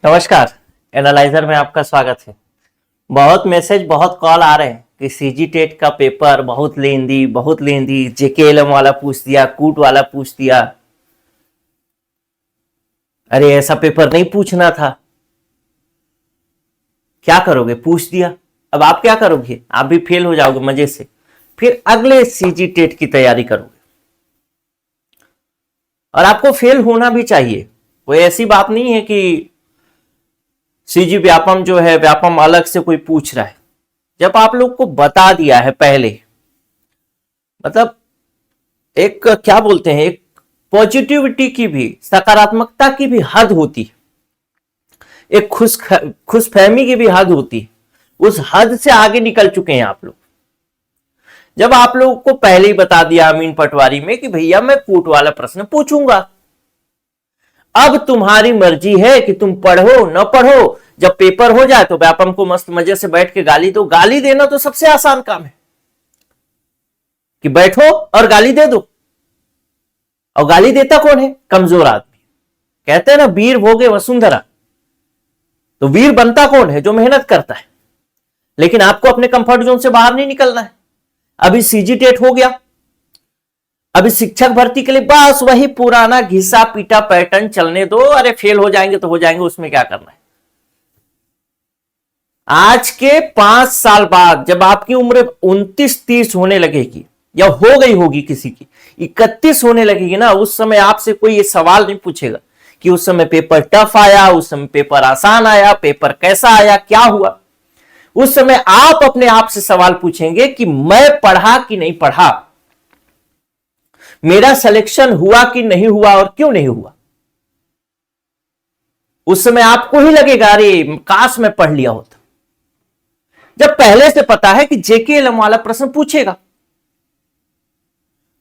नमस्कार। एनालाइजर में आपका स्वागत है। बहुत मैसेज बहुत कॉल आ रहे हैं कि सीजी टेट का पेपर बहुत लेंदी जेकेएलएम वाला पूछ दिया, कूट वाला पूछ दिया। अरे ऐसा पेपर नहीं पूछना था। क्या करोगे? पूछ दिया, अब आप क्या करोगे? आप भी फेल हो जाओगे मजे से, फिर अगले सीजी टेट की तैयारी करोगे। और आपको फेल होना भी चाहिए। कोई ऐसी बात नहीं है कि सीजी व्यापम जो है व्यापम अलग से कोई पूछ रहा है। जब आप लोग को बता दिया है पहले, मतलब एक क्या बोलते हैं, एक पॉजिटिविटी की भी, सकारात्मकता की भी हद होती है, एक खुशफहमी की भी हद होती है। उस हद से आगे निकल चुके हैं आप लोग। जब आप लोगों को पहले ही बता दिया अमीन पटवारी में कि भैया मैं कूट वाला प्रश्न पूछूंगा, अब तुम्हारी मर्जी है कि तुम पढ़ो न पढ़ो। जब पेपर हो जाए तो व्यापम को मस्त मजे से बैठ के गाली दो। गाली देना तो सबसे आसान काम है कि बैठो और गाली दे दो। और गाली देता कौन है? कमजोर आदमी। कहते हैं ना वीर भोगे वसुंधरा, तो वीर बनता कौन है? जो मेहनत करता है। लेकिन आपको अपने कंफर्ट जोन से बाहर नहीं निकलना है। अभी सीजी टेट हो गया, अभी शिक्षक भर्ती के लिए बस वही पुराना घिसा पीटा पैटर्न चलने दो। अरे फेल हो जाएंगे तो हो जाएंगे, उसमें क्या करना है। आज के 5 साल बाद जब आपकी उम्र 29-30 होने लगेगी, या हो गई होगी किसी की 31 होने लगेगी ना, उस समय आपसे कोई ये सवाल नहीं पूछेगा कि उस समय पेपर टफ आया, उस समय पेपर आसान आया, पेपर कैसा आया, क्या हुआ। उस समय आप अपने आप से सवाल पूछेंगे कि मैं पढ़ा कि नहीं पढ़ा, मेरा सिलेक्शन हुआ कि नहीं हुआ और क्यों नहीं हुआ। उस समय आपको ही लगेगा अरे काश मैं पढ़ लिया होता। जब पहले से पता है कि जेकेएलएम वाला प्रश्न पूछेगा,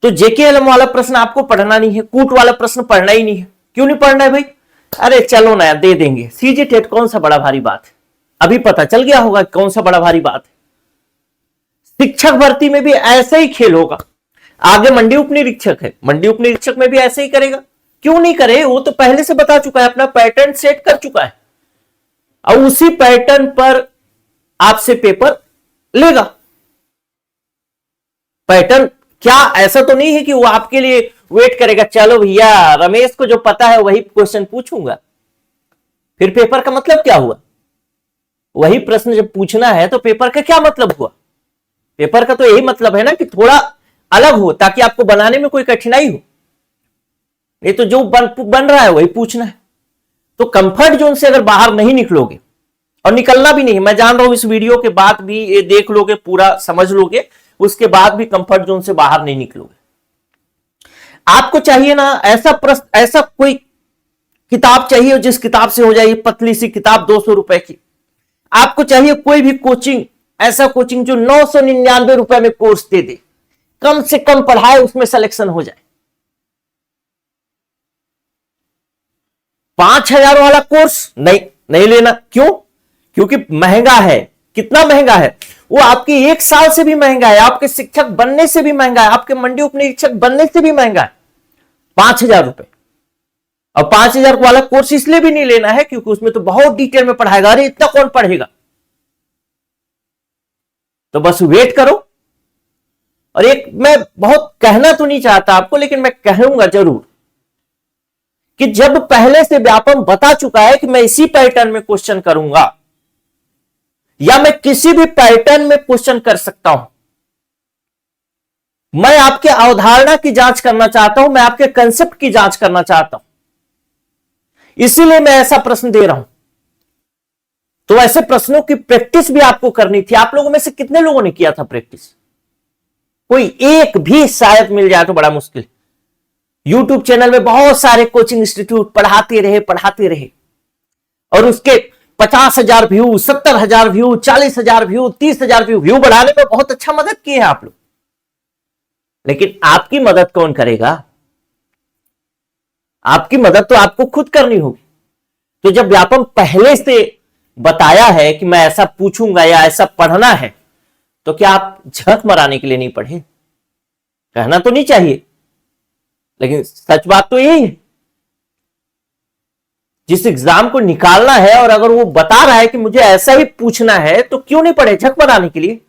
तो जेकेएलएम वाला प्रश्न आपको पढ़ना नहीं है, कूट वाला प्रश्न पढ़ना ही नहीं है। क्यों नहीं पढ़ना है भाई? अरे चलो ना दे देंगे। सीजी टेट कौन सा बड़ा भारी बात है? अभी पता चल गया होगा कौन सा बड़ा भारी बात है। शिक्षक भर्ती में भी ऐसे ही खेल होगा। आगे मंडी उपनिरीक्षक है, मंडी उपनिरीक्षक में भी ऐसे ही करेगा। क्यों नहीं करे? वो तो पहले से बता चुका है, अपना पैटर्न सेट कर चुका है और उसी पैटर्न पर आपसे पेपर लेगा। पैटर्न क्या ऐसा तो नहीं है कि वो आपके लिए वेट करेगा, चलो भैया रमेश को जो पता है वही क्वेश्चन पूछूंगा। फिर पेपर का मतलब क्या हुआ? वही प्रश्न जब पूछना है तो पेपर का क्या मतलब हुआ? पेपर का तो यही मतलब है ना कि थोड़ा अलग हो, ताकि आपको बनाने में कोई कठिनाई हो। ये तो जो बन रहा है वही पूछना है। तो कंफर्ट जोन से अगर बाहर नहीं निकलोगे, और निकलना भी नहीं, मैं जान रहा हूं इस वीडियो के बाद भी ये देख लोगे, पूरा समझ लोगे, उसके बाद भी कंफर्ट जोन से बाहर नहीं निकलोगे। आपको चाहिए ना ऐसा प्रश्न, ऐसा कोई किताब चाहिए जिस किताब से हो जाए पतली सी किताब 200 रुपए की। आपको चाहिए कोई भी कोचिंग, ऐसा कोचिंग जो 999 रुपए में कोर्स दे दे, कम से कम पढ़ाए, उसमें सिलेक्शन हो जाए। 5,000 वाला कोर्स नहीं लेना। क्यों? क्योंकि महंगा है। कितना महंगा है? वो आपके 1 साल से भी महंगा है, आपके शिक्षक बनने से भी महंगा है, आपके मंडी उपनिरीक्षक बनने से भी महंगा है। 5,000 रुपए। और 5,000 वाला कोर्स इसलिए भी नहीं लेना है क्योंकि उसमें तो बहुत डिटेल में पढ़ाएगा। अरे इतना कौन पढ़ेगा? तो बस वेट करो। और एक मैं बहुत कहना तो नहीं चाहता आपको, लेकिन मैं कहूंगा जरूर कि जब पहले से व्यापम बता चुका है कि मैं इसी पैटर्न में क्वेश्चन करूंगा, या मैं किसी भी पैटर्न में क्वेश्चन कर सकता हूं, मैं आपके अवधारणा की जांच करना चाहता हूं, मैं आपके कंसेप्ट की जांच करना चाहता हूं, इसीलिए मैं ऐसा प्रश्न दे रहा हूं। तो ऐसे प्रश्नों की प्रैक्टिस भी आपको करनी थी। आप लोगों में से कितने लोगों ने किया था प्रैक्टिस? कोई एक भी शायद मिल जाए तो बड़ा मुश्किल। यूट्यूब चैनल में बहुत सारे कोचिंग इंस्टीट्यूट पढ़ाते रहे और उसके 50,000 व्यू, 70,000 व्यू, 40,000 व्यू, 30,000 व्यू बढ़ाने में बहुत अच्छा मदद किए हैं आप लोग। लेकिन आपकी मदद कौन करेगा? आपकी मदद तो आपको खुद करनी होगी। तो जब व्यापम पहले से बताया है कि मैं ऐसा पूछूंगा या ऐसा पढ़ना है, तो क्या आप झक मराने के लिए नहीं पढ़े? कहना तो नहीं चाहिए, लेकिन सच बात तो यही है। जिस एग्जाम को निकालना है और अगर वो बता रहा है कि मुझे ऐसा ही पूछना है तो क्यों नहीं पढ़े झक बनाने के लिए।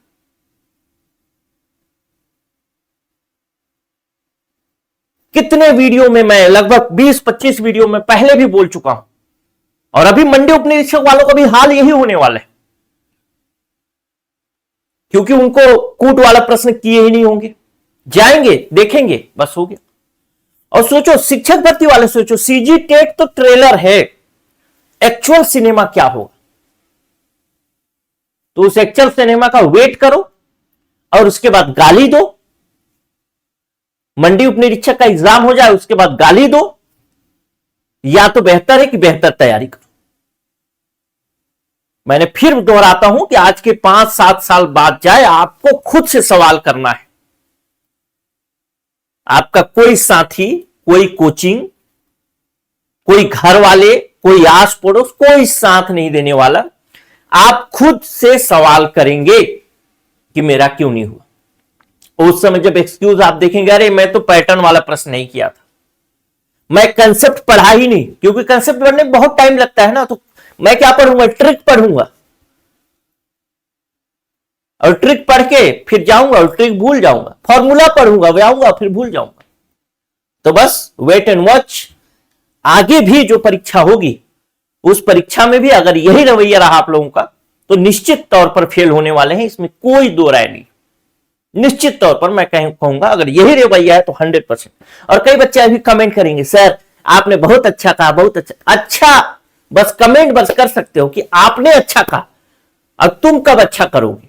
कितने वीडियो में मैं लगभग 20-25 वीडियो में पहले भी बोल चुका हूं और अभी मंडी उपनिरीक्षक वालों का भी हाल यही होने वाला है, क्योंकि उनको कूट वाला प्रश्न किए ही नहीं होंगे, जाएंगे देखेंगे बस हो गया। और सोचो शिक्षक भर्ती वाले, सोचो सीजी टेट तो ट्रेलर है, एक्चुअल सिनेमा क्या होगा, तो उस एक्चुअल सिनेमा का वेट करो और उसके बाद गाली दो। मंडी उपनिरीक्षक का एग्जाम हो जाए उसके बाद गाली दो, या तो बेहतर है कि बेहतर तैयारी करो। मैंने फिर दोहराता हूं कि आज के 5-7 साल बाद जाए, आपको खुद से सवाल करना है। आपका कोई साथी, कोई कोचिंग, कोई घर वाले, कोई आस पड़ोस, कोई साथ नहीं देने वाला। आप खुद से सवाल करेंगे कि मेरा क्यों नहीं हुआ। उस समय जब एक्सक्यूज आप देखेंगे, अरे मैं तो पैटर्न वाला प्रश्न नहीं किया था, मैं कंसेप्ट पढ़ा ही नहीं, क्योंकि कंसेप्ट पढ़ने में बहुत टाइम लगता है ना, तो मैं क्या पढ़ूंगा, ट्रिक पढ़ूंगा और ट्रिक पढ़ के फिर जाऊंगा और ट्रिक भूल जाऊंगा, फॉर्मूला पढ़ूंगा जाऊंगा फिर भूल जाऊंगा। तो बस वेट एंड वॉच, आगे भी जो परीक्षा होगी उस परीक्षा में भी अगर यही रवैया रहा आप लोगों का तो निश्चित तौर पर फेल होने वाले हैं, इसमें कोई दो राय नहीं। निश्चित तौर पर मैं कहूंगा अगर यही रवैया है तो 100%। और कई बच्चे अभी कमेंट करेंगे, सर आपने बहुत अच्छा कहा, बहुत अच्छा। अच्छा, बस कमेंट बस कर सकते हो कि आपने अच्छा कहा, और तुम कब अच्छा करोगे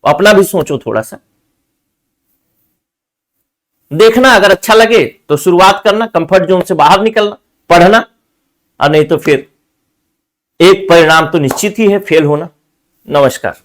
अपना भी सोचो थोड़ा सा। देखना अगर अच्छा लगे तो शुरुआत करना, कंफर्ट जोन से बाहर निकलना, पढ़ना, और नहीं तो फिर एक परिणाम तो निश्चित ही है, फेल होना। नमस्कार।